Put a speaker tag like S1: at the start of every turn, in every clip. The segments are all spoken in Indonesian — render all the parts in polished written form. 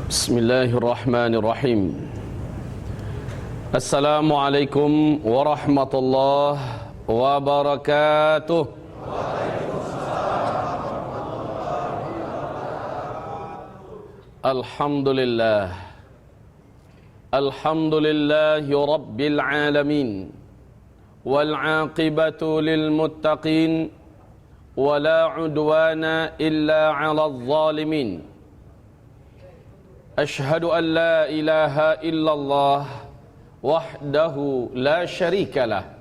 S1: Bismillahirrahmanirrahim. Assalamualaikum warahmatullahi wabarakatuh. Alhamdulillah. Alhamdulillahi rabbil alamin. Wal 'aqibatu lil muttaqin. Wala 'udwana illa 'alal zalimin. Ashhadu an la ilaha illallah wahdahu la syarika lah.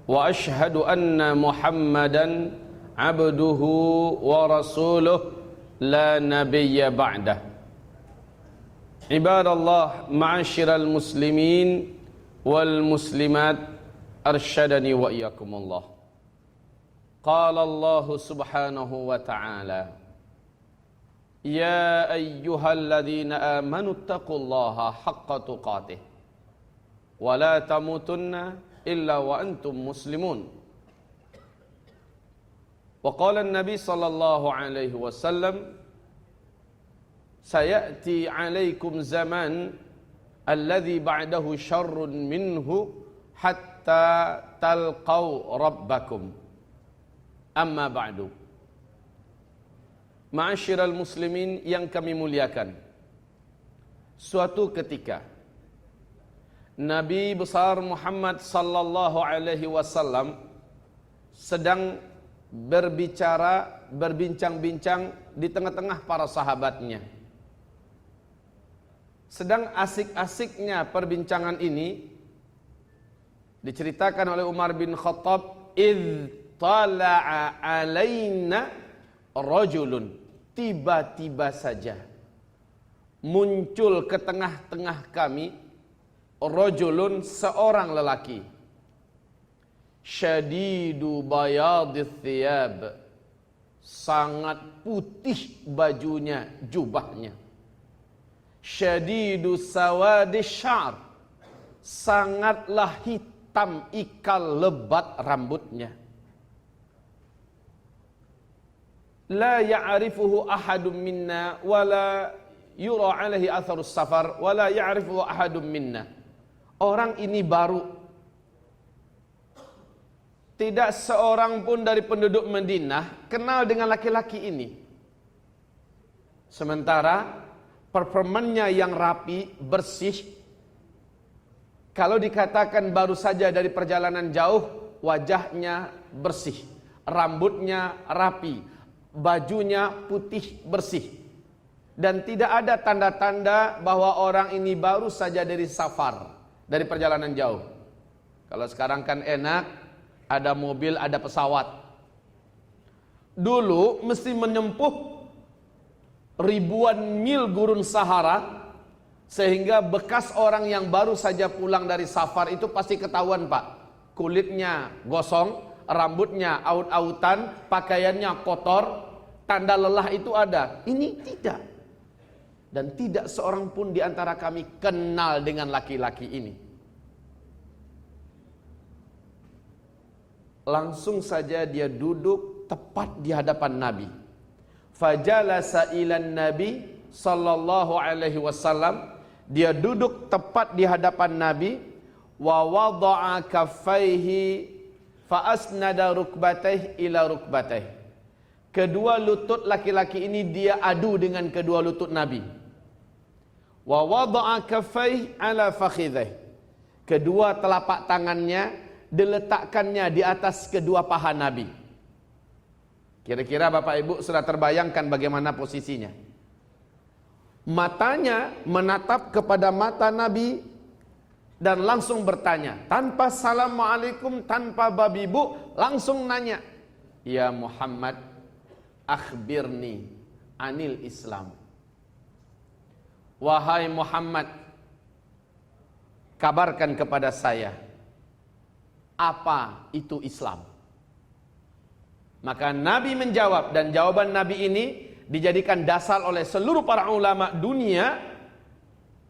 S1: Wa ashhadu anna Muhammadan abduhu wa rasuluh la nabiyya ba'dah. Ibadallah, ma'asyiral muslimin wal muslimat, arsyadani wa iyyakumullah. Qala Allah subhanahu wa ta'ala: Ya ayyuhalladzina amanu taqullaha haqqa tuqatih wa la tamutunna illa wa antum muslimun. Wa qala an-nabi sallallahu alaihi wasallam: Sayati 'alaikum zaman alladzi ba'dahu syarrun minhu hatta talqaw rabbakum. Amma ba'du. Ma'asyiral muslimin yang kami muliakan, suatu ketika Nabi besar Muhammad sallallahu alaihi wasallam sedang berbincang-bincang di tengah-tengah para sahabatnya. Sedang asik-asiknya perbincangan ini diceritakan oleh Umar bin Khattab, idh tala'a alaina rajulun, tiba-tiba saja muncul ke tengah-tengah kami rajulun, seorang lelaki, syadidu bayadith thiyab, sangat putih bajunya, jubahnya, syadidu sawadis syar, sangatlah hitam ikal lebat rambutnya. La ya'rifuhu ahadun minna wala yura alaihi atharus safar wala ya'rifuhu ahadun minna. Orang ini baru, tidak seorang pun dari penduduk Madinah kenal dengan laki-laki ini. Sementara performanya yang rapi, bersih. Kalau dikatakan baru saja dari perjalanan jauh, wajahnya bersih, rambutnya rapi, bajunya putih bersih, dan tidak ada tanda-tanda bahwa orang ini baru saja dari safar, dari perjalanan jauh. Kalau sekarang kan enak, ada mobil, ada pesawat. Dulu mesti menempuh ribuan mil gurun Sahara, sehingga bekas orang yang baru saja pulang dari safar itu pasti ketahuan, Pak. Kulitnya gosong, rambutnya aut-autan, pakaiannya kotor, tanda lelah itu ada. Ini tidak. Dan tidak seorang pun di antara kami kenal dengan laki-laki ini. Langsung saja dia duduk tepat di hadapan Nabi. Fajalasa ilan Nabi sallallahu alaihi wasallam. Dia duduk tepat di hadapan Nabi. Wa wada'a kaffaihi fa asnada rukbatayhi ila rukbatayhi. Kedua lutut laki-laki ini dia adu dengan kedua lutut Nabi. Wa wada'a kaffaihi ala fakhidhihi. Kedua telapak tangannya diletakkannya di atas kedua paha Nabi. Kira-kira Bapak Ibu sudah terbayangkan bagaimana posisinya. Matanya menatap kepada mata Nabi dan langsung bertanya, tanpa assalamualaikum, tanpa babi bu, langsung nanya, ya Muhammad, akhbirni anil Islam. Wahai Muhammad, kabarkan kepada saya, apa itu Islam? Maka Nabi menjawab, dan jawaban Nabi ini dijadikan dasar oleh seluruh para ulama dunia.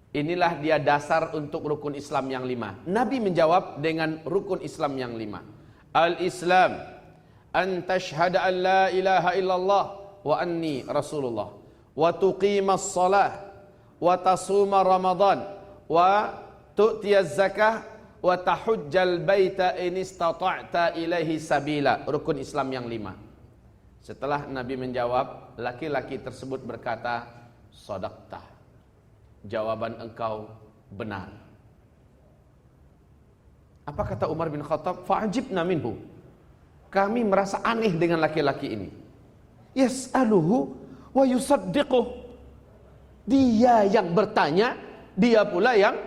S1: Inilah dia dasar untuk rukun Islam yang 5. Nabi menjawab dengan rukun Islam yang 5. Al-Islam an tashhada an la ilaha illallah wa anni rasulullah wa tuqimas salah wa tasuma Ramadan wa tu'tiyaz zakah wa tahujjal baita in istata'ta ilaihi sabila. Rukun Islam yang 5. Setelah Nabi menjawab, laki-laki tersebut berkata, shadaqta. Jawaban engkau benar. Apa kata Umar bin Khattab? Fa'ajibna minhu. Kami merasa aneh dengan laki-laki ini. Yas'aluhu wa yusaddiquh. Dia yang bertanya, dia pula yang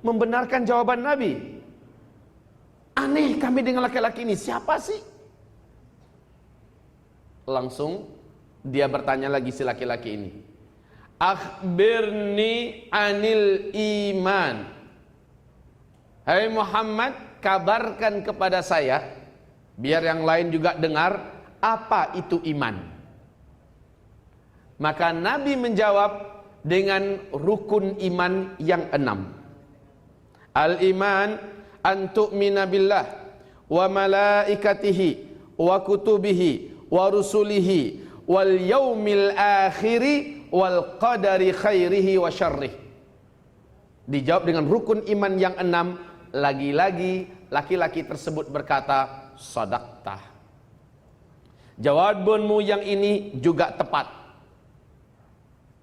S1: membenarkan jawaban Nabi. Aneh kami dengan laki-laki ini. Siapa sih? Langsung dia bertanya lagi si laki-laki ini. Akhbirni anil iman. Hai Muhammad, kabarkan kepada saya, biar yang lain juga dengar, apa itu iman. Maka Nabi menjawab dengan rukun iman yang 6. Al-iman an tu'mina billah wa malaikatihi wa kutubihi wa rusulihi wal yaumil akhiri wal qadari khairihi wa syarrih. Dijawab dengan rukun iman yang 6. Lagi-lagi laki-laki tersebut berkata, shadaqta. Jawabanmu yang ini juga tepat.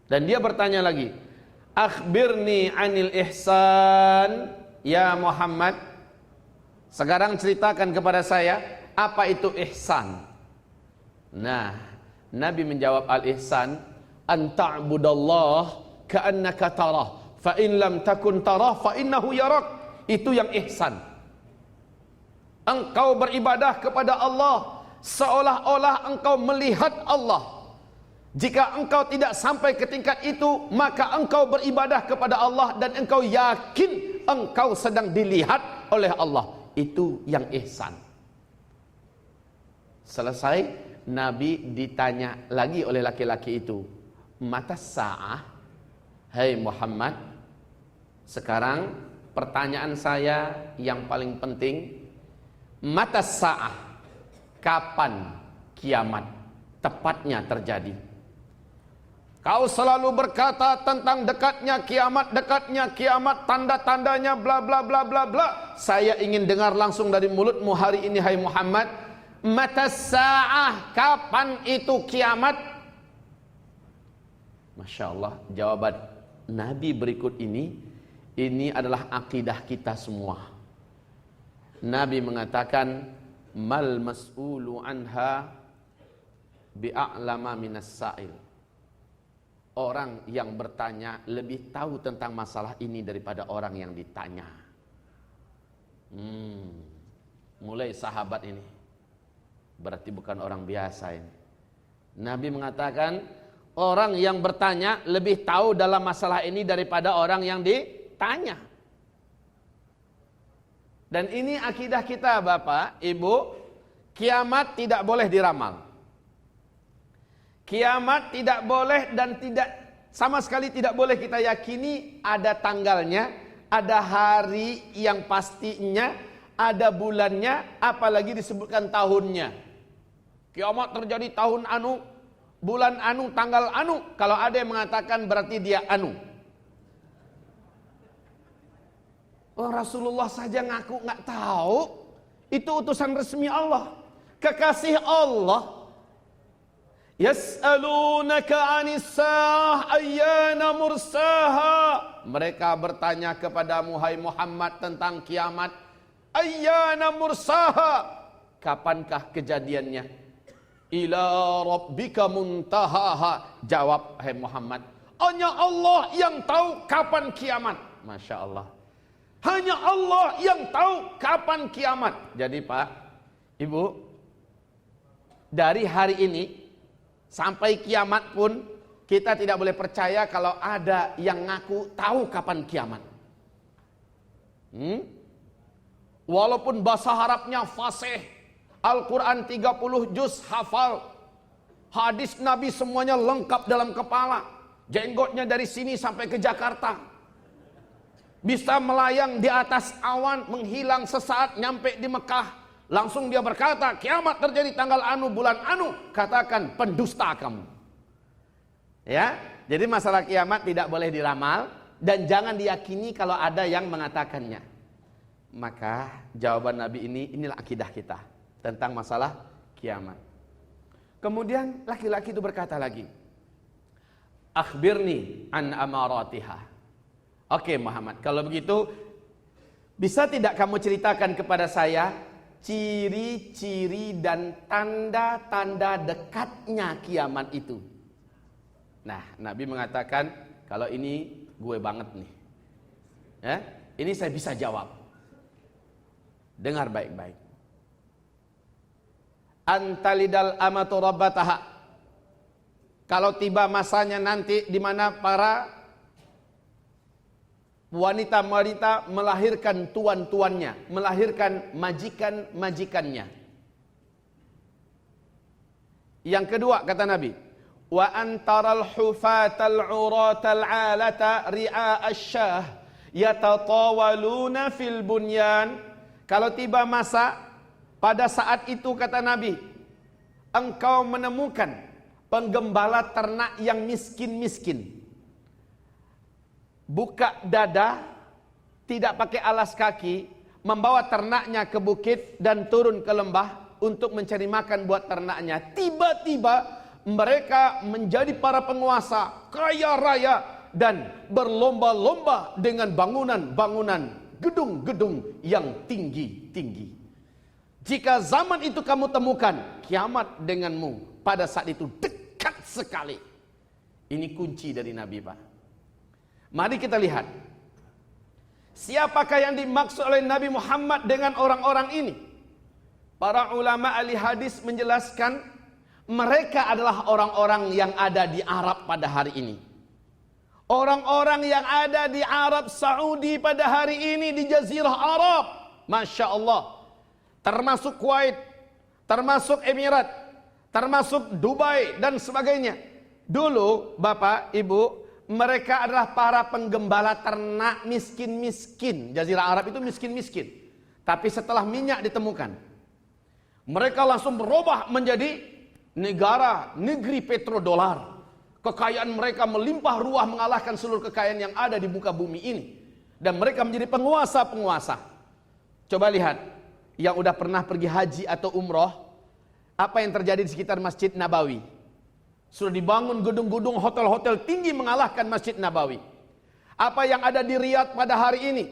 S1: Dan dia bertanya lagi, akhbirni anil ihsan ya Muhammad. Sekarang ceritakan kepada saya, apa itu ihsan? Nah, Nabi menjawab al-ihsan an ta'budallah ka'annaka tarah fa in lam takun tarah fa innahu yarak. Itu yang ihsan. Engkau beribadah kepada Allah seolah-olah engkau melihat Allah. Jika engkau tidak sampai ke tingkat itu, maka engkau beribadah kepada Allah dan engkau yakin engkau sedang dilihat oleh Allah. Itu yang ihsan. Selesai, Nabi ditanya lagi oleh laki-laki itu, mata sa'ah, hai Muhammad, sekarang pertanyaan saya yang paling penting, mata sa'ah, kapan kiamat tepatnya terjadi? Kau selalu berkata tentang dekatnya kiamat, tanda-tandanya bla bla bla bla bla. Saya ingin dengar langsung dari mulutmu hari ini, hai Muhammad, mata sa'ah, kapan itu kiamat? Masya Allah, jawaban Nabi berikut ini adalah akidah kita semua. Nabi mengatakan, mal mas'ulu anha bi'a'lama minas sa'il. Orang yang bertanya lebih tahu tentang masalah ini daripada orang yang ditanya. Mulai sahabat ini berarti bukan orang biasa ini. Nabi mengatakan orang yang bertanya lebih tahu dalam masalah ini daripada orang yang ditanya. Dan ini akidah kita Bapak, Ibu, kiamat tidak boleh diramal. Kiamat tidak boleh dan tidak sama sekali tidak boleh kita yakini ada tanggalnya, ada hari yang pastinya, ada bulannya, apalagi disebutkan tahunnya. Kiamat terjadi tahun anu, bulan anu, tanggal anu. Kalau ada yang mengatakan berarti dia anu. Oh, Rasulullah saja ngaku nggak tahu. Itu utusan resmi Allah, kekasih Allah. Yas'alunaka 'anis sa'ah ayyana mursaha. Mereka bertanya kepadamu hai Muhammad tentang kiamat. Ayyana mursaha, kapankah kejadiannya? Ila rabbika muntahaha. Jawab hai Muhammad, hanya Allah yang tahu kapan kiamat. Masya Allah, hanya Allah yang tahu kapan kiamat. Jadi Pak, Ibu, dari hari ini sampai kiamat pun kita tidak boleh percaya kalau ada yang ngaku tahu kapan kiamat. Walaupun bahasa Arabnya fasih, Al-Quran 30 juz hafal, hadis Nabi semuanya lengkap dalam kepala, jenggotnya dari sini sampai ke Jakarta, bisa melayang di atas awan, menghilang sesaat nyampe di Mekah. Langsung dia berkata, kiamat terjadi tanggal anu, bulan anu. Katakan, pendusta kamu. Ya, Jadi masalah kiamat tidak boleh diramal dan jangan diyakini kalau ada yang mengatakannya. Maka jawaban Nabi inilah akidah kita tentang masalah kiamat. Kemudian laki-laki itu berkata lagi, akhbirni an amaratiha. Oke Muhammad, kalau begitu bisa tidak kamu ceritakan kepada saya ciri-ciri dan tanda-tanda dekatnya kiamat itu? Nah, Nabi mengatakan, kalau ini gue banget nih. Ya, ini saya bisa jawab. Dengar baik-baik. Antalidal amatu rabbataha. Kalau tiba masanya nanti di mana para wanita-wanita melahirkan tuan-tuannya, melahirkan majikan-majikannya. Yang kedua kata Nabi, wa antaral hufatal uratal alata ri'a asyah yatatawaluna fil bunyan. Kalau tiba masa, pada saat itu kata Nabi, engkau menemukan penggembala ternak yang miskin-miskin, buka dada, tidak pakai alas kaki, membawa ternaknya ke bukit dan turun ke lembah untuk mencari makan buat ternaknya. Tiba-tiba mereka menjadi para penguasa kaya raya dan berlomba-lomba dengan bangunan-bangunan, gedung-gedung yang tinggi-tinggi. Jika zaman itu kamu temukan, kiamat denganmu pada saat itu dekat sekali. Ini kunci dari Nabi, Pak. Mari kita lihat, siapakah yang dimaksud oleh Nabi Muhammad dengan orang-orang ini? Para ulama ahli hadis menjelaskan, mereka adalah orang-orang yang ada di Arab pada hari ini. Orang-orang yang ada di Arab Saudi pada hari ini, di Jazirah Arab. Masya Allah. Termasuk Kuwait, termasuk Emirat, termasuk Dubai dan sebagainya. Dulu Bapak, Ibu, mereka adalah para penggembala ternak miskin-miskin. Jazirah Arab itu miskin-miskin. Tapi setelah minyak ditemukan, mereka langsung berubah menjadi negeri petrodolar. Kekayaan mereka melimpah ruah mengalahkan seluruh kekayaan yang ada di muka bumi ini. Dan mereka menjadi penguasa-penguasa. Coba lihat, yang udah pernah pergi haji atau umroh, apa yang terjadi di sekitar Masjid Nabawi? Sudah dibangun gedung-gedung hotel-hotel tinggi mengalahkan Masjid Nabawi. Apa yang ada di Riyadh pada hari ini?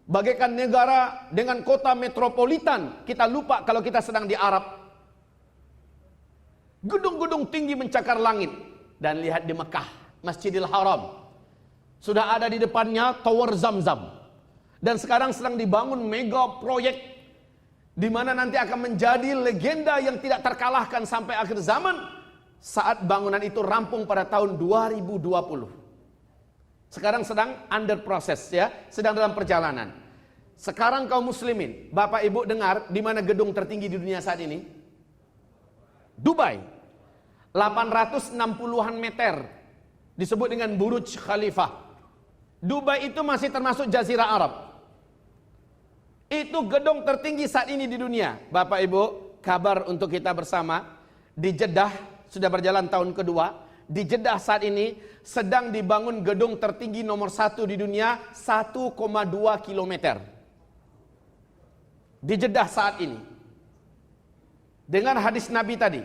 S1: Bagaikan negara dengan kota metropolitan. Kita lupa kalau kita sedang di Arab. Gedung-gedung tinggi mencakar langit. Dan lihat di Mekah, Masjidil Haram. Sudah ada di depannya Tower Zamzam. Dan sekarang sedang dibangun mega proyek, di mana nanti akan menjadi legenda yang tidak terkalahkan sampai akhir zaman. Saat bangunan itu rampung pada tahun 2020. Sekarang sedang under proses ya, sedang dalam perjalanan. Sekarang kaum muslimin, Bapak Ibu dengar di mana gedung tertinggi di dunia saat ini? Dubai. 860-an meter. Disebut dengan Burj Khalifah. Dubai itu masih termasuk Jazirah Arab. Itu gedung tertinggi saat ini di dunia. Bapak Ibu, kabar untuk kita bersama. Di Jeddah, sudah berjalan tahun kedua. Di Jeddah saat ini sedang dibangun gedung tertinggi nomor 1 di dunia, 1,2 kilometer. Di Jeddah saat ini. Dengan hadis Nabi tadi.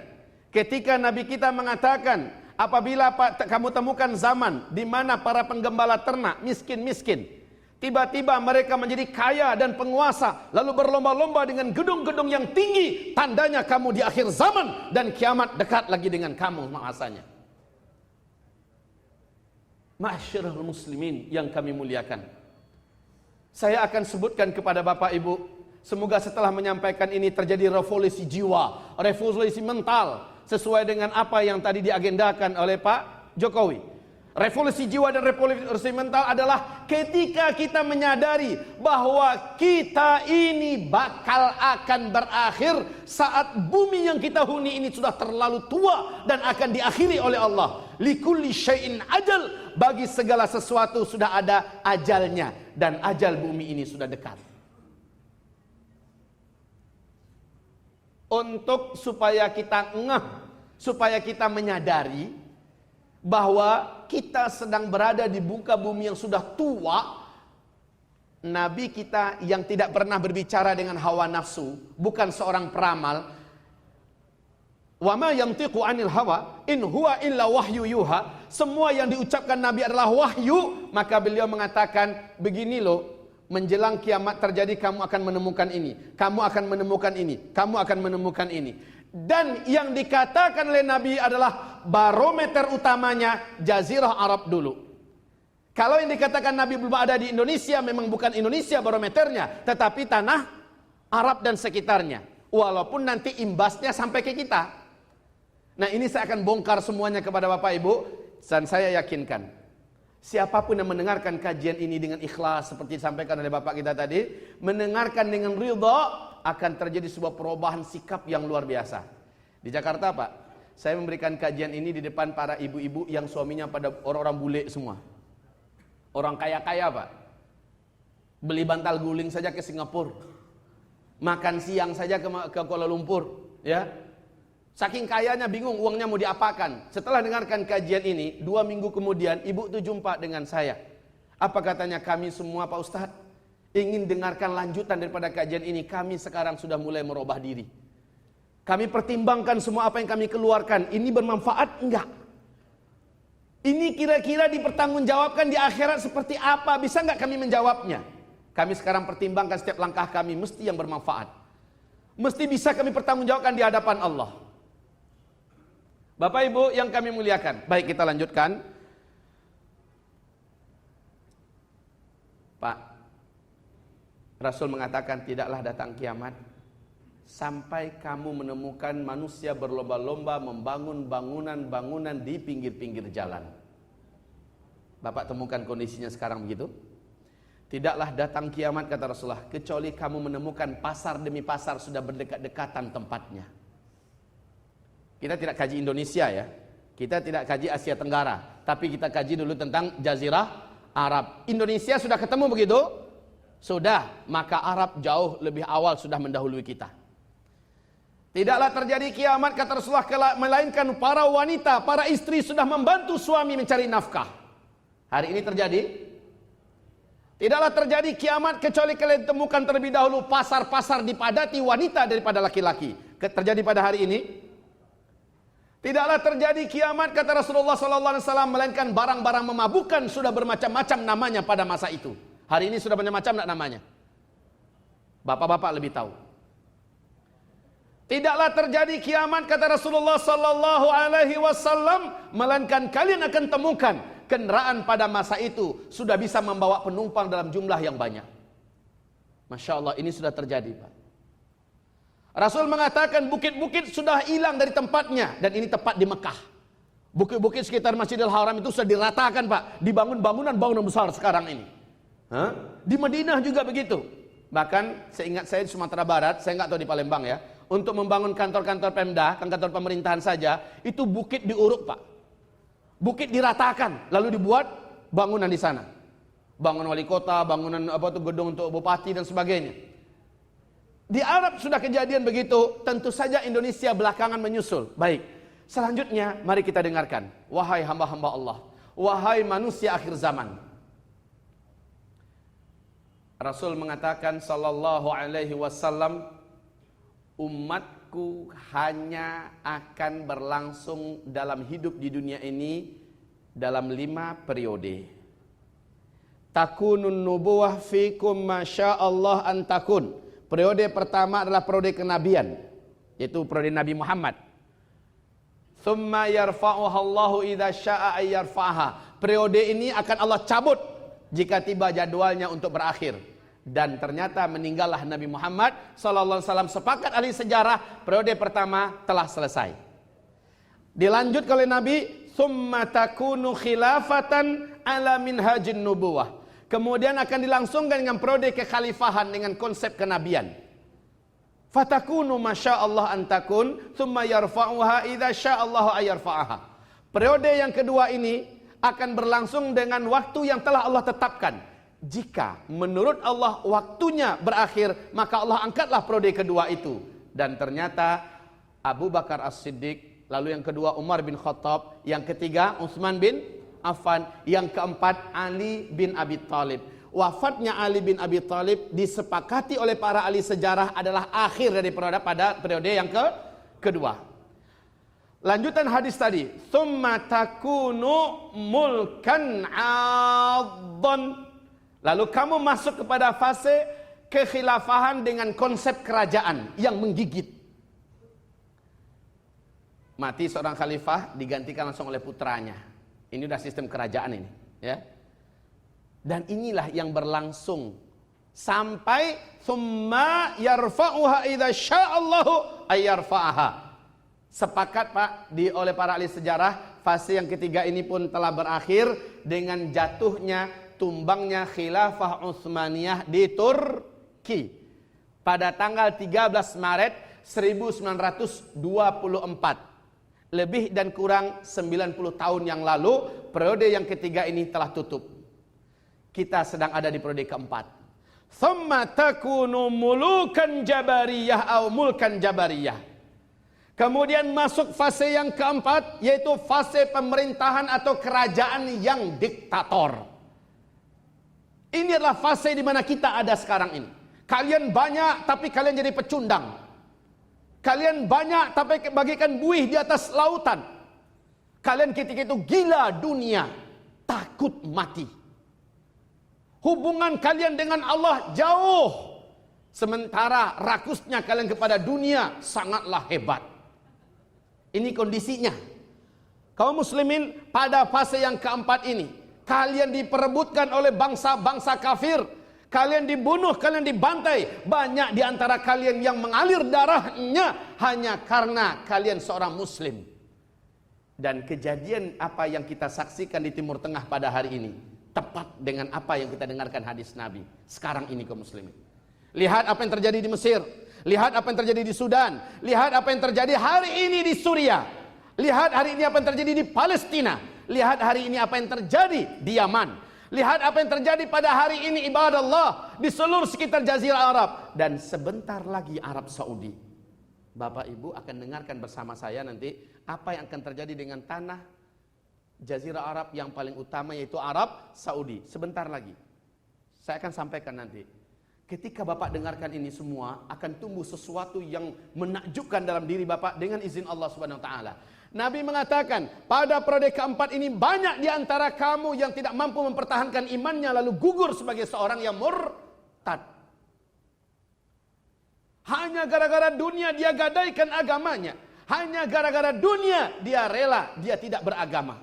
S1: Ketika Nabi kita mengatakan, apabila kamu temukan zaman di mana para penggembala ternak miskin-miskin, tiba-tiba mereka menjadi kaya dan penguasa, lalu berlomba-lomba dengan gedung-gedung yang tinggi, tandanya kamu di akhir zaman dan kiamat dekat lagi dengan kamu masanya. Ma'asyiral muslimin yang kami muliakan, saya akan sebutkan kepada Bapak Ibu, semoga setelah menyampaikan ini terjadi revolusi jiwa, revolusi mental, sesuai dengan apa yang tadi diagendakan oleh Pak Jokowi. Revolusi jiwa dan revolusi mental adalah ketika kita menyadari bahwa kita ini bakal akan berakhir saat bumi yang kita huni ini sudah terlalu tua dan akan diakhiri oleh Allah. Likulli syai'in ajal, bagi segala sesuatu sudah ada ajalnya dan ajal bumi ini sudah dekat. Untuk supaya kita ngeh, supaya kita menyadari bahwa kita sedang berada di muka bumi yang sudah tua, Nabi kita yang tidak pernah berbicara dengan hawa nafsu, bukan seorang peramal. Wa ma yantiqu 'anil hawa in huwa illa wahyu yuha. Semua yang diucapkan Nabi adalah wahyu. Maka beliau mengatakan, begini loh, menjelang kiamat terjadi kamu akan menemukan ini, kamu akan menemukan ini, kamu akan menemukan ini. Dan yang dikatakan oleh Nabi adalah barometer utamanya Jazirah Arab dulu. Kalau yang dikatakan Nabi belum ada di Indonesia, memang bukan Indonesia barometernya, tetapi tanah Arab dan sekitarnya. Walaupun nanti imbasnya sampai ke kita. Nah, ini saya akan bongkar semuanya kepada Bapak Ibu, dan saya yakinkan siapapun yang mendengarkan kajian ini dengan ikhlas seperti disampaikan oleh Bapak kita tadi, mendengarkan dengan ridha, akan terjadi sebuah perubahan sikap yang luar biasa. Di Jakarta, Pak, saya memberikan kajian ini di depan para ibu-ibu yang suaminya pada orang-orang bule semua. Orang kaya-kaya, Pak. Beli bantal guling saja ke Singapura. Makan siang saja ke Kuala Lumpur, ya. Saking kayanya bingung uangnya mau diapakan. Setelah dengarkan kajian ini, 2 minggu kemudian ibu itu jumpa dengan saya. Apa katanya? Kami semua Pak Ustadz ingin dengarkan lanjutan daripada kajian ini. Kami sekarang sudah mulai merubah diri. Kami pertimbangkan semua apa yang kami keluarkan. Ini bermanfaat enggak? Ini kira-kira dipertanggungjawabkan di akhirat seperti apa? Bisa enggak kami menjawabnya? Kami sekarang pertimbangkan setiap langkah kami mesti yang bermanfaat. Mesti bisa kami pertanggungjawabkan di hadapan Allah. Bapak Ibu yang kami muliakan, baik kita lanjutkan. Pak, Rasul mengatakan tidaklah datang kiamat sampai kamu menemukan manusia berlomba-lomba membangun bangunan-bangunan di pinggir-pinggir jalan. Bapak temukan kondisinya sekarang begitu? Tidaklah datang kiamat kata Rasulullah kecuali kamu menemukan pasar demi pasar sudah berdekat-dekatan tempatnya. Kita tidak kaji Indonesia ya. Kita tidak kaji Asia Tenggara, tapi kita kaji dulu tentang Jazirah Arab. Indonesia sudah ketemu begitu? Sudah, maka Arab jauh lebih awal sudah mendahului kita. Tidaklah terjadi kiamat kata Rasulullah melainkan para wanita, para istri sudah membantu suami mencari nafkah. Hari ini terjadi? Tidaklah terjadi kiamat kecuali kalian temukan terlebih dahulu pasar-pasar dipadati wanita daripada laki-laki. Terjadi pada hari ini? Tidaklah terjadi kiamat kata Rasulullah SAW melainkan barang-barang memabukkan sudah bermacam-macam namanya pada masa itu. Hari ini sudah macam-macam enggak namanya? Bapak-bapak lebih tahu. Tidaklah terjadi kiamat kata Rasulullah SAW melainkan kalian akan temukan kendaraan pada masa itu sudah bisa membawa penumpang dalam jumlah yang banyak. Masya Allah, ini sudah terjadi, Pak. Rasul mengatakan bukit-bukit sudah hilang dari tempatnya, dan ini tepat di Mekah. Bukit-bukit sekitar Masjidil Haram itu sudah diratakan, Pak. Dibangun bangunan-bangunan besar sekarang ini. Di Madinah juga begitu. Bahkan seingat saya di Sumatera Barat, saya nggak tahu di Palembang ya, untuk membangun kantor-kantor Pemda, kantor pemerintahan saja, itu bukit diuruk, Pak. Bukit diratakan, lalu dibuat bangunan di sana. Bangunan wali kota, bangunan gedung untuk bupati dan sebagainya. Di Arab sudah kejadian begitu, tentu saja Indonesia belakangan menyusul. Baik, selanjutnya mari kita dengarkan. Wahai hamba-hamba Allah, wahai manusia akhir zaman. Rasul mengatakan sallallahu alaihi wasallam, umatku hanya akan berlangsung dalam hidup di dunia ini dalam 5 periode. Takunun nubuwah fikum masyaallah an takun. Periode pertama adalah periode kenabian, yaitu periode Nabi Muhammad. Tsumma yarfa'uha Allahu idza syaa'a ay yarfa'ha. Periode ini akan Allah cabut jika tiba jadwalnya untuk berakhir. Dan ternyata meninggallah Nabi Muhammad sallallahu alaihi wasallam. Sepakat ahli sejarah, periode pertama telah selesai. Dilanjut oleh Nabi, tsumma takunu khilafatan ala minhajin nubuwah. Kemudian akan dilangsungkan dengan periode kekhalifahan dengan konsep kenabian. Fatakunu masyaallah antakun, thumma yarfa'uha idza sya'allahu ayarfa'aha. Periode yang kedua ini akan berlangsung dengan waktu yang telah Allah tetapkan. Jika menurut Allah waktunya berakhir, maka Allah angkatlah periode kedua itu. Dan ternyata Abu Bakar As-Siddiq, lalu yang kedua Umar bin Khattab, yang ketiga Utsman bin Affan. Yang keempat, Ali bin Abi Thalib. Wafatnya Ali bin Abi Thalib disepakati oleh para ahli sejarah adalah akhir dari periode yang kedua. Lanjutan hadis tadi, "Tsumma takunu mulkan 'adhan." Lalu kamu masuk kepada fase kekhilafahan dengan konsep kerajaan yang menggigit. Mati seorang khalifah digantikan langsung oleh putranya. Ini udah sistem kerajaan ini, ya. Dan inilah yang berlangsung sampai "Tsumma yarfa'uha idza sya'allahu ay yarfa'aha." Sepakat Pak oleh para ahli sejarah, fase yang ketiga ini pun telah berakhir dengan jatuhnya, tumbangnya khilafah Utsmaniyah di Turki pada tanggal 13 Maret 1924. Lebih dan kurang 90 tahun yang lalu, periode yang ketiga ini telah tutup. Kita sedang ada di periode keempat. "Tsumma takunu mulukan jabariyah atau mulkan jabariyah." Kemudian masuk fase yang keempat, yaitu fase pemerintahan atau kerajaan yang diktator. Ini adalah fase di mana kita ada sekarang ini. Kalian banyak tapi kalian jadi pecundang. Kalian banyak tapi bagikan buih di atas lautan. Kalian ketika itu gila dunia, takut mati. Hubungan kalian dengan Allah jauh. Sementara rakusnya kalian kepada dunia sangatlah hebat. Ini kondisinya. Kaum muslimin pada fase yang keempat ini, kalian diperebutkan oleh bangsa-bangsa kafir. Kalian dibunuh, kalian dibantai. Banyak di antara kalian yang mengalir darahnya hanya karena kalian seorang muslim. Dan kejadian apa yang kita saksikan di Timur Tengah pada hari ini tepat dengan apa yang kita dengarkan hadis Nabi sekarang ini, kaum muslimin. Lihat apa yang terjadi di Mesir, lihat apa yang terjadi di Sudan, lihat apa yang terjadi hari ini di Suriah, lihat hari ini apa yang terjadi di Palestina, lihat hari ini apa yang terjadi di Yaman. Lihat apa yang terjadi pada hari ini ibadallah di seluruh sekitar Jazirah Arab. Dan sebentar lagi Arab Saudi. Bapak Ibu akan dengarkan bersama saya nanti apa yang akan terjadi dengan tanah Jazirah Arab yang paling utama, yaitu Arab Saudi. Sebentar lagi saya akan sampaikan nanti. Ketika Bapak dengarkan ini semua, akan tumbuh sesuatu yang menakjubkan dalam diri Bapak dengan izin Allah Subhanahu wa taala. Nabi mengatakan, pada periode keempat ini banyak di antara kamu yang tidak mampu mempertahankan imannya lalu gugur sebagai seorang yang murtad. Hanya gara-gara dunia dia gadaikan agamanya. Hanya gara-gara dunia dia rela, dia tidak beragama.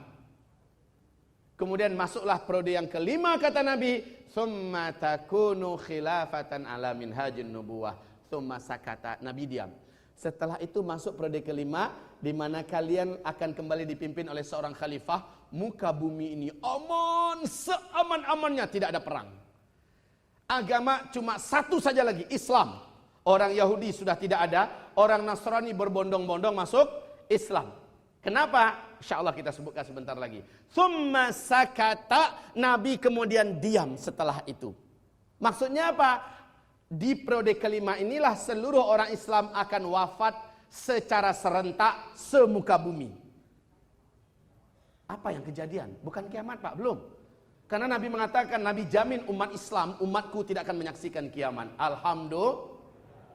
S1: Kemudian masuklah periode yang kelima, kata Nabi, "Tsumma takunu khilafatan ala minhajin nubuwah." Tsumma sakata, Nabi diam. Setelah itu masuk periode kelima, di mana kalian akan kembali dipimpin oleh seorang khalifah. Muka bumi ini aman, seaman-amannya, tidak ada perang. Agama cuma satu saja lagi, Islam. Orang Yahudi sudah tidak ada, orang Nasrani berbondong-bondong masuk Islam. Kenapa? Insya Allah kita sebutkan sebentar lagi. Tsumma sakata, Nabi kemudian diam setelah itu. Maksudnya apa? Di periode kelima inilah seluruh orang Islam akan wafat secara serentak semuka bumi. Apa yang kejadian? Bukan kiamat Pak, belum. Karena Nabi mengatakan, Nabi jamin umat Islam, umatku tidak akan menyaksikan kiamat. Alhamdulillah.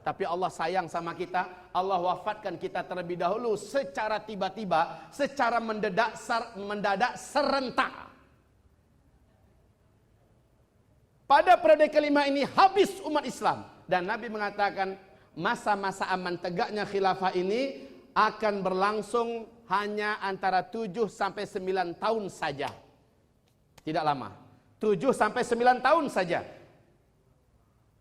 S1: Tapi Allah sayang sama kita, Allah wafatkan kita terlebih dahulu secara tiba-tiba, secara mendadak serentak. Pada periode kelima ini habis umat Islam. Dan Nabi mengatakan masa-masa aman tegaknya khilafah ini akan berlangsung hanya antara 7 sampai 9 tahun saja. Tidak lama. 7 sampai 9 tahun saja.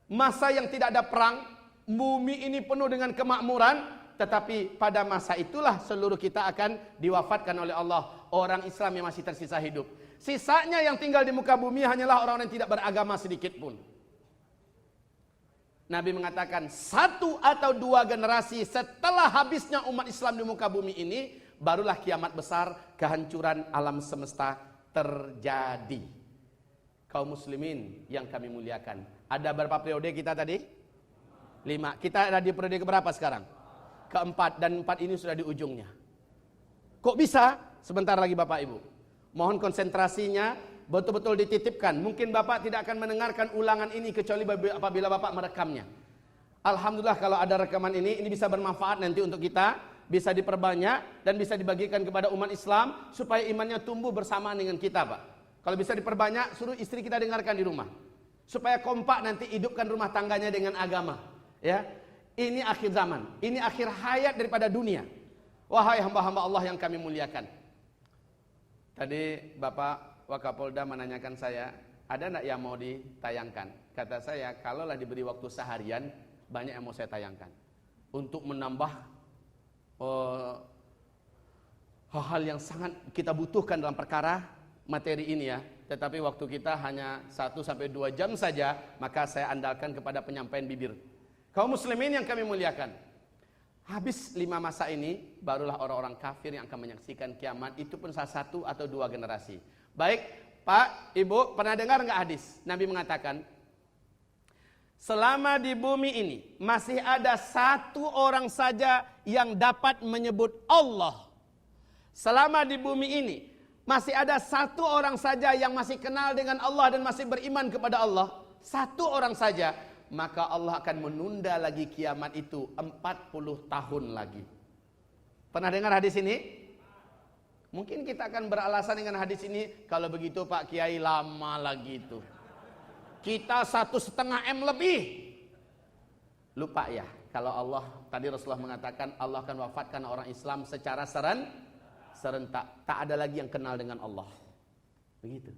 S1: Masa yang tidak ada perang, bumi ini penuh dengan kemakmuran, tetapi pada masa itulah seluruh kita akan diwafatkan oleh Allah. Orang Islam yang masih tersisa hidup. Sisanya yang tinggal di muka bumi hanyalah orang yang tidak beragama sedikit pun. Nabi mengatakan 1 atau 2 generasi setelah habisnya umat Islam di muka bumi ini, barulah kiamat besar, kehancuran alam semesta terjadi. Kaum muslimin yang kami muliakan, ada berapa periode kita tadi? 5. Kita ada di periode keberapa sekarang? Keempat, dan 4 ini sudah di ujungnya. Kok bisa? Sebentar lagi Bapak Ibu. Mohon konsentrasinya betul-betul dititipkan. Mungkin Bapak tidak akan mendengarkan ulangan ini kecuali apabila Bapak merekamnya. Alhamdulillah kalau ada rekaman ini bisa bermanfaat nanti untuk kita, bisa diperbanyak dan bisa dibagikan kepada umat Islam supaya imannya tumbuh bersamaan dengan kita, Pak. Kalau bisa diperbanyak, suruh istri kita dengarkan di rumah. Supaya kompak nanti hidupkan rumah tangganya dengan agama. Ya, ini akhir zaman, ini akhir hayat daripada dunia. Wahai hamba-hamba Allah yang kami muliakan. Tadi Bapak Wakapolda menanyakan saya, ada enggak yang mau ditayangkan? Kata saya, kalaulah diberi waktu seharian, banyak yang mau saya tayangkan. Untuk menambah hal-hal yang sangat kita butuhkan dalam perkara materi ini ya. Tetapi waktu kita hanya 1-2 jam saja, maka saya andalkan kepada penyampaian bibir. Kaum muslimin yang kami muliakan, habis 5 masa ini, barulah orang-orang kafir yang akan menyaksikan kiamat. Itu pun salah 1 atau 2 generasi. Baik, Pak, Ibu, pernah dengar nggak hadis? Nabi mengatakan, selama di bumi ini masih ada 1 orang saja yang dapat menyebut Allah. Selama di bumi ini masih ada 1 orang saja yang masih kenal dengan Allah dan masih beriman kepada Allah. 1 orang saja. Maka Allah akan menunda lagi kiamat itu 40 tahun lagi. Pernah dengar hadis ini? Mungkin kita akan beralasan dengan hadis ini, kalau begitu Pak Kiai lama lagi itu. Kita 1,5 M lebih. Lupa ya, kalau Allah, tadi Rasulullah mengatakan Allah akan wafatkan orang Islam secara serentak. Tak ada lagi yang kenal dengan Allah. Begitu.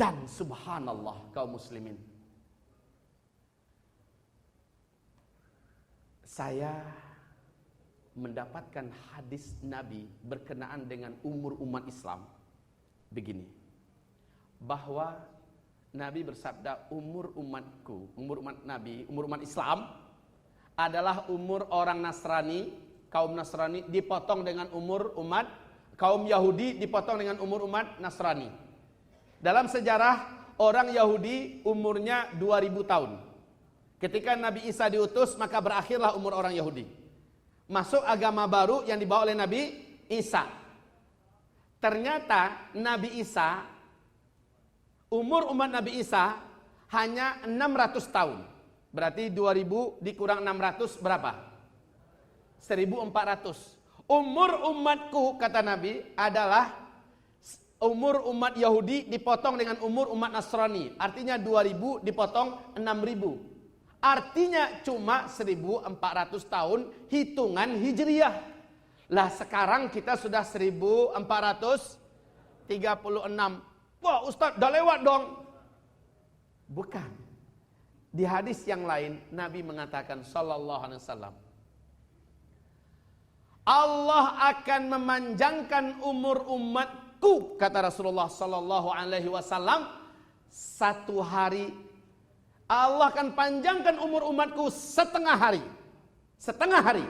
S1: Dan subhanallah kaum muslimin, saya mendapatkan hadis Nabi berkenaan dengan umur umat Islam begini, bahwa Nabi bersabda, umur umatku, umur umat Nabi, umur umat Islam adalah umur orang Nasrani, kaum Nasrani dipotong dengan umur umat kaum Yahudi, dipotong dengan umur umat Nasrani. Dalam sejarah orang Yahudi umurnya 2000 tahun. Ketika Nabi Isa diutus, maka berakhirlah umur orang Yahudi. Masuk agama baru yang dibawa oleh Nabi Isa. Ternyata Nabi Isa, umur umat Nabi Isa hanya 600 tahun. Berarti 2000 dikurang 600 berapa? 1400. Umur umatku, kata Nabi, adalah umur umat Yahudi dipotong dengan umur umat Nasrani. Artinya 2000 dipotong 6000. Artinya cuma 1400 tahun hitungan Hijriyah. Lah sekarang kita sudah 1436. Wah Ustaz, udah lewat dong. Bukan. Di hadis yang lain Nabi mengatakan sallallahu alaihi wasallam, Allah akan memanjangkan umur umatku, kata Rasulullah sallallahu alaihi wasallam, 1 hari. Allah akan panjangkan umur umatku 1/2 hari. 1/2 hari.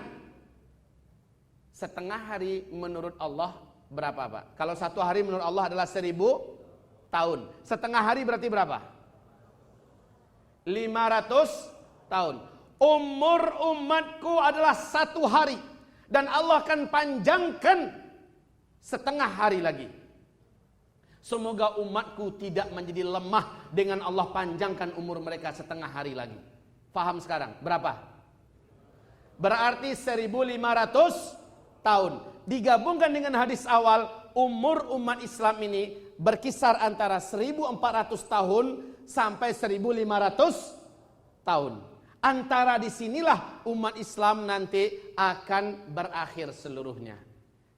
S1: 1/2 hari menurut Allah berapa, Pak? Kalau 1 hari menurut Allah adalah 1000 tahun. 1/2 hari berarti berapa? 500 tahun. Umur umatku adalah 1 hari. Dan Allah akan panjangkan 1/2 hari lagi. Semoga umatku tidak menjadi lemah dengan Allah panjangkan umur mereka 1/2 hari lagi. Faham sekarang? Berapa? Berarti 1500 tahun. Digabungkan dengan hadis awal, umur umat Islam ini berkisar antara 1400 tahun sampai 1500 tahun. Antara disinilah umat Islam nanti akan berakhir seluruhnya.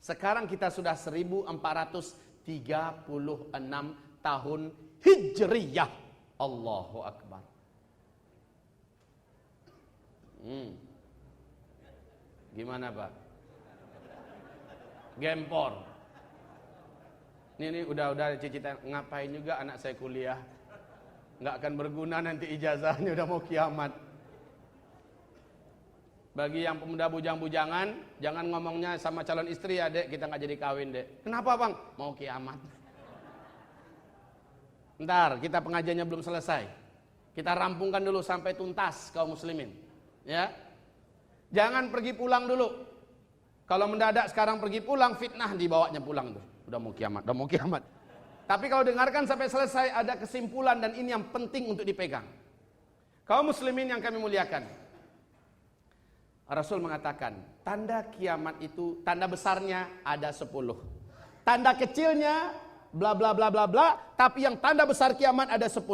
S1: Sekarang kita sudah 1436 tahun Hijriyah. Allahu Akbar. Gimana Pak? Gempor. Ini udah cita-cita ngapain juga anak saya kuliah. Nggak akan berguna nanti ijazahnya, udah mau kiamat. Bagi yang pemuda bujang-bujangan, jangan ngomongnya sama calon istri ya dek, kita nggak jadi kawin dek. Kenapa bang? Mau kiamat. Ntar kita pengajiannya belum selesai. Kita rampungkan dulu sampai tuntas kaum muslimin. Ya, jangan pergi pulang dulu. Kalau mendadak sekarang pergi pulang, fitnah dibawanya pulang tuh. udah mau kiamat, udah mau kiamat. Tapi kalau dengarkan sampai selesai ada kesimpulan dan ini yang penting untuk dipegang. Kaum muslimin yang kami muliakan. Rasul mengatakan, tanda kiamat itu, tanda besarnya ada 10. Tanda kecilnya bla bla bla bla bla, tapi yang tanda besar kiamat ada 10.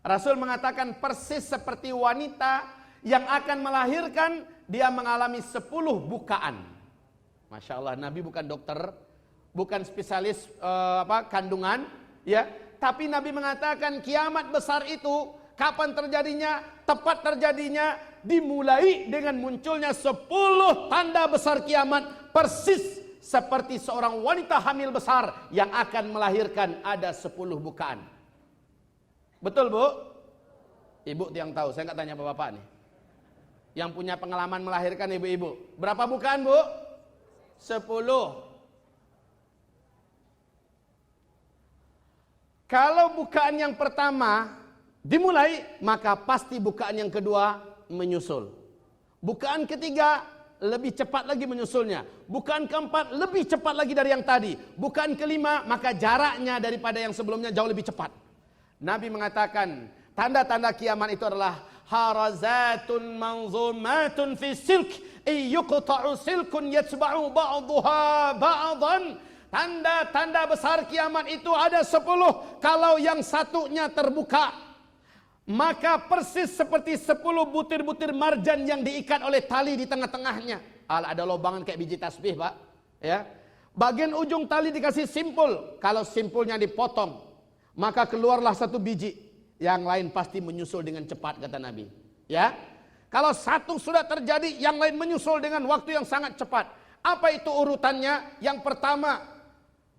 S1: Rasul mengatakan persis seperti wanita yang akan melahirkan, dia mengalami 10 bukaan. Masya Allah, Nabi bukan dokter, bukan spesialis kandungan, ya. Tapi Nabi mengatakan kiamat besar itu kapan terjadinya? Tepat terjadinya dimulai dengan munculnya 10 tanda besar kiamat, persis seperti seorang wanita hamil besar yang akan melahirkan, ada 10 bukaan. Betul Bu? Ibu yang tahu, saya nggak tanya bapak-bapak nih. Yang punya pengalaman melahirkan ibu-ibu. Berapa bukaan Bu? 10. Kalau bukaan yang pertama dimulai, maka pasti bukaan yang kedua menyusul. Bukaan ketiga lebih cepat lagi menyusulnya. Bukaan keempat lebih cepat lagi dari yang tadi. Bukaan kelima, maka jaraknya daripada yang sebelumnya jauh lebih cepat. Nabi mengatakan tanda-tanda kiamat itu adalah harazatun manzumatun fi silk yuqta'u silkun yatba'u ba'daha ba'dan. Tanda-tanda besar kiamat itu ada 10. Kalau yang satunya terbuka, maka persis seperti 10 butir-butir marjan yang diikat oleh tali di tengah-tengahnya. Ada lobangan kayak biji tasbih, Pak. Ya. Bagian ujung tali dikasih simpul. Kalau simpulnya dipotong, maka keluarlah satu biji. Yang lain pasti menyusul dengan cepat, kata Nabi. Ya. Kalau satu sudah terjadi, yang lain menyusul dengan waktu yang sangat cepat. Apa itu urutannya? Yang pertama,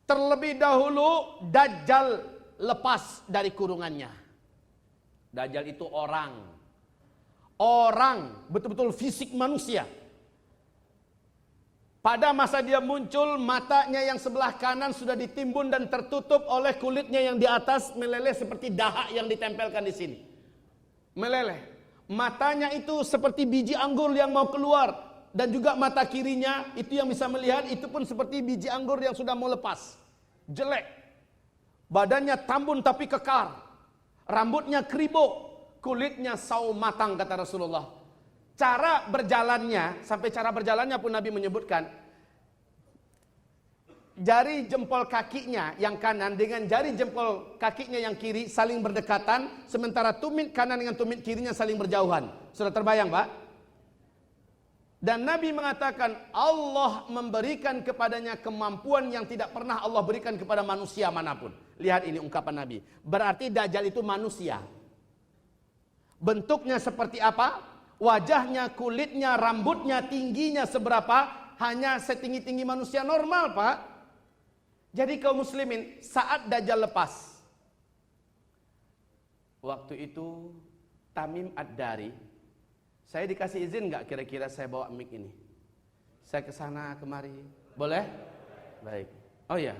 S1: terlebih dahulu Dajjal lepas dari kurungannya. Dajjal itu orang, betul-betul fisik manusia. Pada masa dia muncul, matanya yang sebelah kanan sudah ditimbun dan tertutup oleh kulitnya yang di atas meleleh seperti dahak yang ditempelkan di sini. Meleleh. Matanya itu seperti biji anggur yang mau keluar. Dan juga mata kirinya itu yang bisa melihat, itu pun seperti biji anggur yang sudah mau lepas. Jelek. Badannya tambun tapi kekar. Rambutnya kribo, kulitnya sawo matang, kata Rasulullah. Cara berjalannya, sampai cara berjalannya pun Nabi menyebutkan, jari jempol kakinya yang kanan dengan jari jempol kakinya yang kiri saling berdekatan, sementara tumit kanan dengan tumit kirinya saling berjauhan. Sudah terbayang, Pak? Dan Nabi mengatakan Allah memberikan kepadanya kemampuan yang tidak pernah Allah berikan kepada manusia manapun. Lihat ini ungkapan Nabi. Berarti Dajjal itu manusia. Bentuknya seperti apa? Wajahnya, kulitnya, rambutnya, tingginya seberapa? Hanya setinggi-tinggi manusia normal, Pak. Jadi kaum muslimin, saat Dajjal lepas, waktu itu Tamim Ad-Dari, saya dikasih izin nggak kira-kira saya bawa mic ini? Saya ke sana kemari. Boleh? Baik. Oh ya.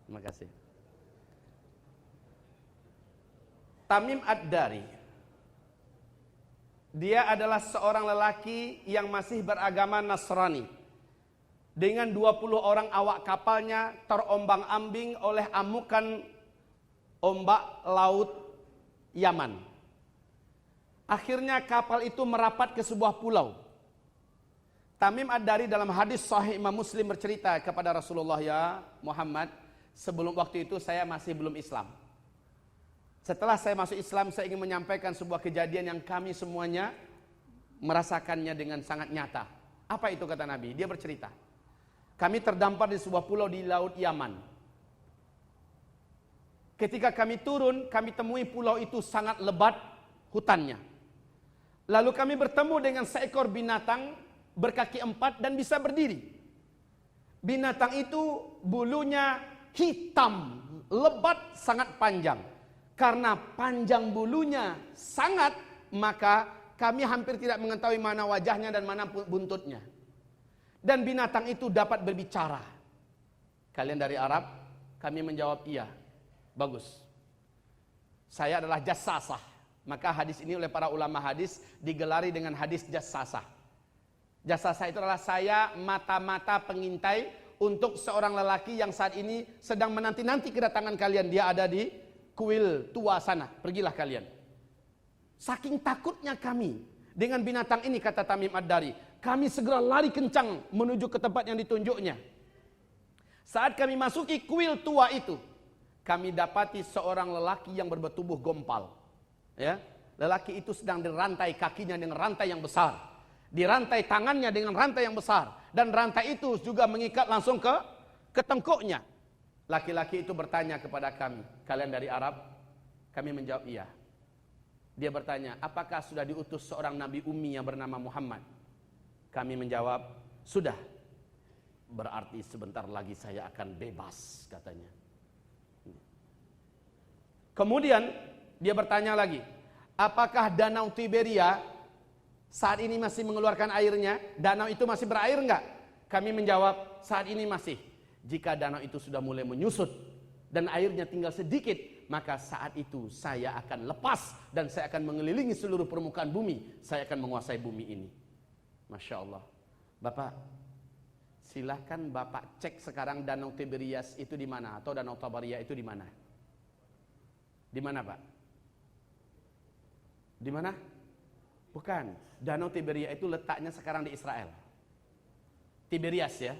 S1: Terima kasih. Tamim Ad-Dari, dia adalah seorang lelaki yang masih beragama Nasrani. Dengan 20 orang awak kapalnya terombang-ambing oleh amukan ombak laut Yaman. Akhirnya kapal itu merapat ke sebuah pulau. Tamim Ad-Dari dalam hadis sahih Imam Muslim bercerita kepada Rasulullah, ya Muhammad, sebelum waktu itu saya masih belum Islam. Setelah saya masuk Islam, saya ingin menyampaikan sebuah kejadian yang kami semuanya merasakannya dengan sangat nyata. Apa itu, kata Nabi? Dia bercerita. Kami terdampar di sebuah pulau di laut Yaman. Ketika kami turun, kami temui pulau itu sangat lebat hutannya. Lalu kami bertemu dengan seekor binatang berkaki 4 dan bisa berdiri. Binatang itu bulunya hitam, lebat, sangat panjang. Karena panjang bulunya sangat, maka kami hampir tidak mengetahui mana wajahnya dan mana buntutnya. Dan binatang itu dapat berbicara. Kalian dari Arab? Kami menjawab iya. Bagus. Saya adalah jassasah. Maka hadis ini oleh para ulama hadis digelari dengan hadis jassasah. Jassasah itu adalah saya mata-mata pengintai untuk seorang lelaki yang saat ini sedang menanti-nanti kedatangan kalian. Dia ada di kuil tua sana, pergilah kalian. Saking takutnya kami dengan binatang ini, kata Tamim Ad-Dari, kami segera lari kencang menuju ke tempat yang ditunjuknya. Saat kami masuki kuil tua itu, kami dapati seorang lelaki yang bertubuh gompal. Ya, lelaki itu sedang dirantai kakinya dengan rantai yang besar, dirantai tangannya dengan rantai yang besar, dan rantai itu juga mengikat langsung ke tengkuknya. Laki-laki itu bertanya kepada kami, kalian dari Arab? Kami menjawab iya. Dia bertanya, apakah sudah diutus seorang nabi ummi yang bernama Muhammad? Kami menjawab, sudah. Berarti sebentar lagi saya akan bebas, katanya. Kemudian dia bertanya lagi, apakah danau Tiberia saat ini masih mengeluarkan airnya? Danau itu masih berair enggak? Kami menjawab, saat ini masih. Jika danau itu sudah mulai menyusut dan airnya tinggal sedikit, maka saat itu saya akan lepas dan saya akan mengelilingi seluruh permukaan bumi. Saya akan menguasai bumi ini. Masya Allah. Bapak, silahkan Bapak cek sekarang danau Tiberias itu di mana, atau danau Tabaria itu di mana? Di mana, Pak? Di mana? Bukan. Danau Tiberia itu letaknya sekarang di Israel. Tiberias ya.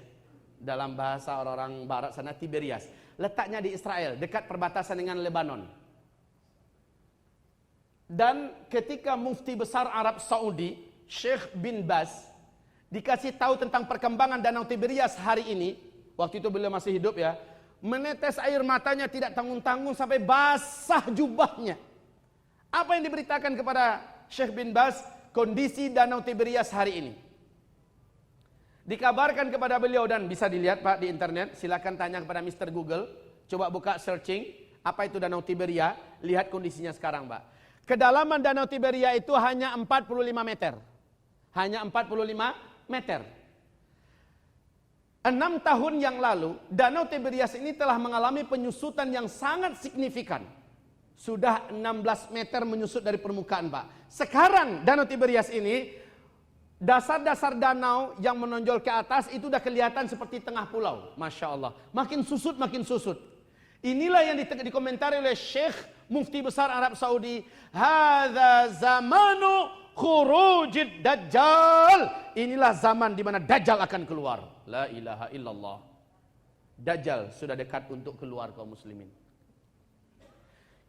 S1: Dalam bahasa orang-orang barat sana Tiberias. Letaknya di Israel, dekat perbatasan dengan Lebanon. Dan ketika mufti besar Arab Saudi, Syekh bin Baz, dikasih tahu tentang perkembangan Danau Tiberias hari ini, waktu itu beliau masih hidup ya, menetes air matanya tidak tanggung-tanggung sampai basah jubahnya. Apa yang diberitakan kepada Syekh bin Baz? Kondisi Danau Tiberias hari ini. Dikabarkan kepada beliau, dan bisa dilihat Pak di internet, silakan tanya kepada Mr. Google, coba buka searching, apa itu Danau Tiberia, lihat kondisinya sekarang Pak. Kedalaman Danau Tiberia itu hanya 45 meter. Hanya 45 meter. 6 tahun yang lalu, Danau Tiberias ini telah mengalami penyusutan yang sangat signifikan. Sudah 16 meter menyusut dari permukaan Pak. Sekarang Danau Tiberias ini, dasar-dasar danau yang menonjol ke atas itu udah kelihatan seperti tengah pulau. Masya Allah. Makin susut, makin susut. Inilah yang dikomentari oleh Syekh Mufti Besar Arab Saudi. Hadza zamanu khurujid dajjal. Inilah zaman di mana Dajjal akan keluar. La ilaha illallah. Dajjal sudah dekat untuk keluar kaum muslimin.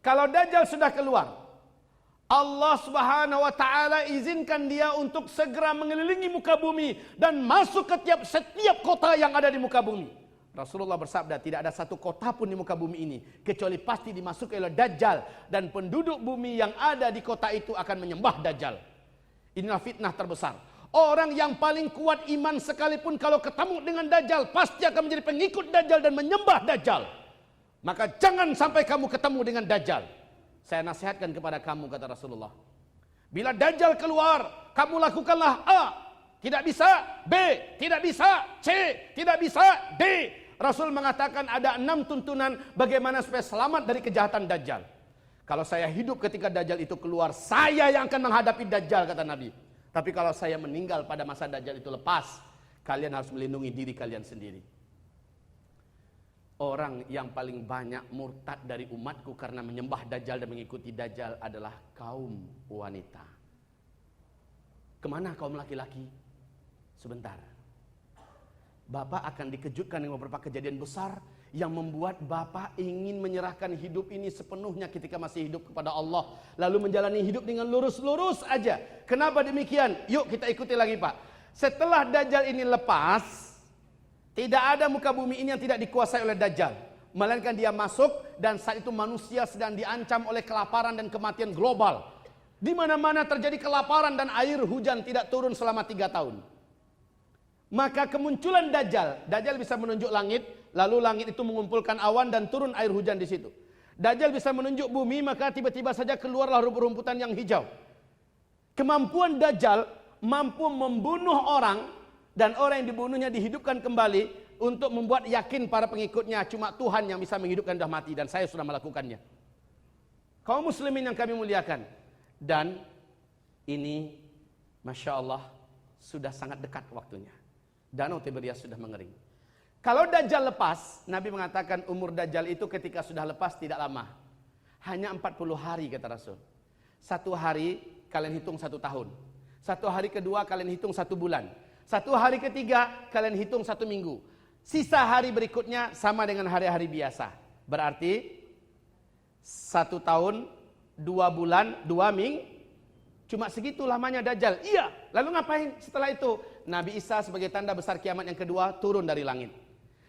S1: Kalau Dajjal sudah keluar, Allah Subhanahu wa taala izinkan dia untuk segera mengelilingi muka bumi dan masuk ke setiap kota yang ada di muka bumi. Rasulullah bersabda, tidak ada satu kota pun di muka bumi ini kecuali pasti dimasuki oleh Dajjal, dan penduduk bumi yang ada di kota itu akan menyembah Dajjal. Inilah fitnah terbesar. Orang yang paling kuat iman sekalipun kalau ketemu dengan Dajjal pasti akan menjadi pengikut Dajjal dan menyembah Dajjal. Maka jangan sampai kamu ketemu dengan Dajjal. Saya nasihatkan kepada kamu, kata Rasulullah, bila Dajjal keluar, kamu lakukanlah A, tidak bisa B, tidak bisa C, tidak bisa D. Rasul mengatakan ada 6 tuntunan bagaimana supaya selamat dari kejahatan Dajjal. Kalau saya hidup ketika Dajjal itu keluar, saya yang akan menghadapi Dajjal, kata Nabi. Tapi kalau saya meninggal pada masa Dajjal itu lepas, kalian harus melindungi diri kalian sendiri. Orang yang paling banyak murtad dari umatku karena menyembah Dajjal dan mengikuti Dajjal adalah kaum wanita. Kemana kaum laki-laki? Sebentar. Bapak akan dikejutkan dengan beberapa kejadian besar yang membuat Bapak ingin menyerahkan hidup ini sepenuhnya ketika masih hidup kepada Allah, lalu menjalani hidup dengan lurus-lurus aja. Kenapa demikian? Yuk kita ikuti lagi Pak. Setelah Dajjal ini lepas, tidak ada muka bumi ini yang tidak dikuasai oleh Dajjal. Melainkan dia masuk, dan saat itu manusia sedang diancam oleh kelaparan dan kematian global. Di mana-mana terjadi kelaparan dan air hujan tidak turun selama 3 tahun. Maka kemunculan Dajjal. Dajjal bisa menunjuk langit, lalu langit itu mengumpulkan awan dan turun air hujan di situ. Dajjal bisa menunjuk bumi, maka tiba-tiba saja keluarlah rumputan yang hijau. Kemampuan Dajjal mampu membunuh orang, dan orang yang dibunuhnya dihidupkan kembali untuk membuat yakin para pengikutnya cuma Tuhan yang bisa menghidupkan dah mati, dan saya sudah melakukannya. Kaum muslimin yang kami muliakan, Dan ini Masya Allah sudah sangat dekat waktunya. Danau Tiberias sudah mengering. Kalau Dajjal lepas, Nabi mengatakan umur Dajjal itu ketika sudah lepas tidak lama. Hanya 40 hari kata Rasul. 1 hari kalian hitung 1 tahun. 1 hari kedua kalian hitung 1 bulan. 1 hari ketiga kalian hitung 1 minggu. Sisa hari berikutnya sama dengan hari-hari biasa. Berarti 1 tahun, 2 bulan, 2 minggu. Cuma segitu lamanya Dajjal. Iya, lalu ngapain setelah itu? Nabi Isa sebagai tanda besar kiamat yang kedua turun dari langit.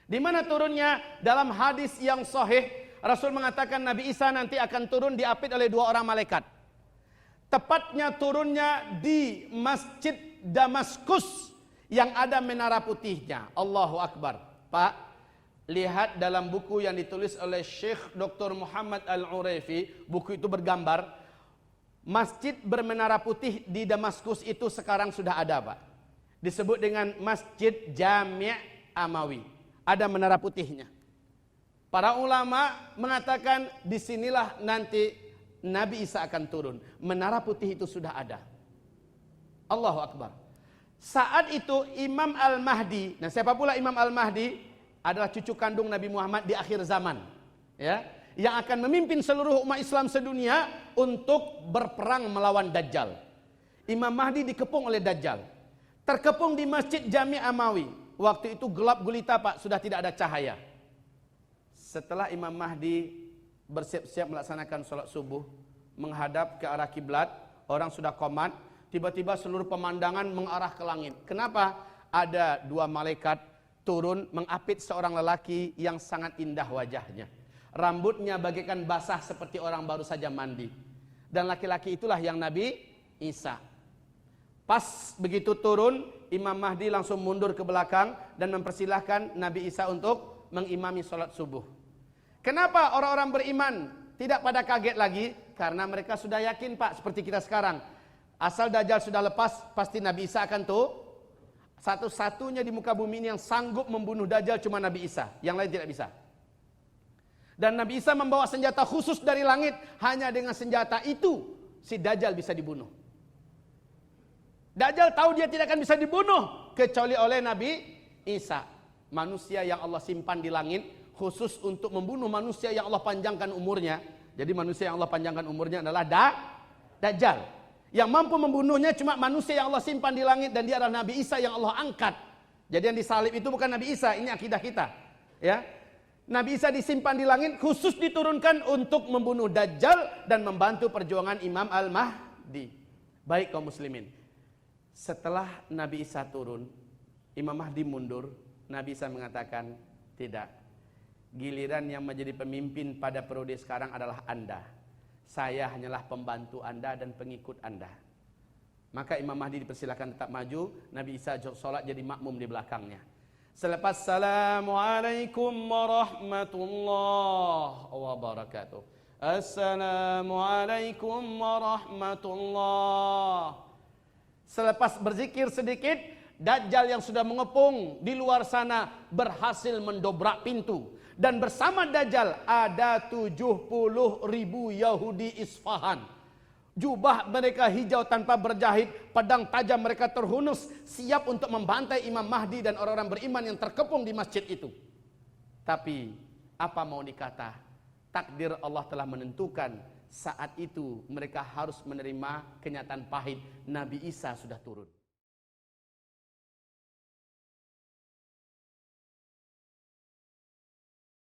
S1: Di mana turunnya? Dalam hadis yang sahih, Rasul mengatakan Nabi Isa nanti akan turun diapit oleh 2 orang malaikat. Tepatnya turunnya di Masjid Damaskus yang ada menara putihnya. Allahu Akbar. Pak, lihat dalam buku yang ditulis oleh Syekh Dr. Muhammad Al-Uraifi, buku itu bergambar masjid bermenara putih di Damaskus itu sekarang sudah ada, Pak. Disebut dengan Masjid Jami' Amawi. Ada menara putihnya. Para ulama mengatakan disinilah nanti Nabi Isa akan turun. Menara putih itu sudah ada. Allahu Akbar. Saat itu Imam Al-Mahdi, nah siapa pula Imam Al-Mahdi? Adalah cucu kandung Nabi Muhammad di akhir zaman. Ya, yang akan memimpin seluruh umat Islam sedunia untuk berperang melawan Dajjal. Imam Mahdi dikepung oleh Dajjal. Terkepung di Masjid Jami' Amawi. Waktu itu gelap gulita, Pak, sudah tidak ada cahaya. Setelah Imam Mahdi bersiap-siap melaksanakan sholat subuh, menghadap ke arah kiblat, orang sudah qomat, tiba-tiba seluruh pemandangan mengarah ke langit. Kenapa? Ada 2 malaikat turun mengapit seorang lelaki yang sangat indah wajahnya. Rambutnya bagaikan basah seperti orang baru saja mandi. Dan laki-laki itulah yang Nabi Isa. Pas begitu turun, Imam Mahdi langsung mundur ke belakang dan mempersilahkan Nabi Isa untuk mengimami sholat subuh. Kenapa orang-orang beriman tidak pada kaget lagi? Karena mereka sudah yakin, Pak, seperti kita sekarang. Asal Dajjal sudah lepas, pasti Nabi Isa akan tuh. Satu-satunya di muka bumi ini yang sanggup membunuh Dajjal cuma Nabi Isa. Yang lain tidak bisa. Dan Nabi Isa membawa senjata khusus dari langit. Hanya dengan senjata itu si Dajjal bisa dibunuh. Dajjal tahu dia tidak akan bisa dibunuh kecuali oleh Nabi Isa, manusia yang Allah simpan di langit khusus untuk membunuh manusia yang Allah panjangkan umurnya. Jadi manusia yang Allah panjangkan umurnya adalah Dajjal. Yang mampu membunuhnya cuma manusia yang Allah simpan di langit, dan dia adalah Nabi Isa yang Allah angkat. Jadi yang disalib itu bukan Nabi Isa, ini akidah kita. Ya. Nabi Isa disimpan di langit khusus diturunkan untuk membunuh Dajjal dan membantu perjuangan Imam Al-Mahdi. Baik kaum muslimin. Setelah Nabi Isa turun, Imam Mahdi mundur, Nabi Isa mengatakan, tidak. Giliran yang menjadi pemimpin pada periode sekarang adalah Anda. Saya hanyalah pembantu Anda dan pengikut Anda. Maka Imam Mahdi dipersilakan tetap maju, Nabi Isa sholat jadi makmum di belakangnya. Selepas Assalamualaikum warahmatullahi wabarakatuh. Assalamualaikum warahmatullahi. Selepas berzikir sedikit, Dajjal yang sudah mengepung di luar sana berhasil mendobrak pintu. Dan bersama Dajjal ada 70.000 Yahudi Isfahan. Jubah mereka hijau tanpa berjahit, pedang tajam mereka terhunus, siap untuk membantai Imam Mahdi dan orang-orang beriman yang terkepung di masjid itu. Tapi apa mau dikata, takdir Allah telah menentukan saat itu mereka harus menerima kenyataan pahit, Nabi Isa sudah turun.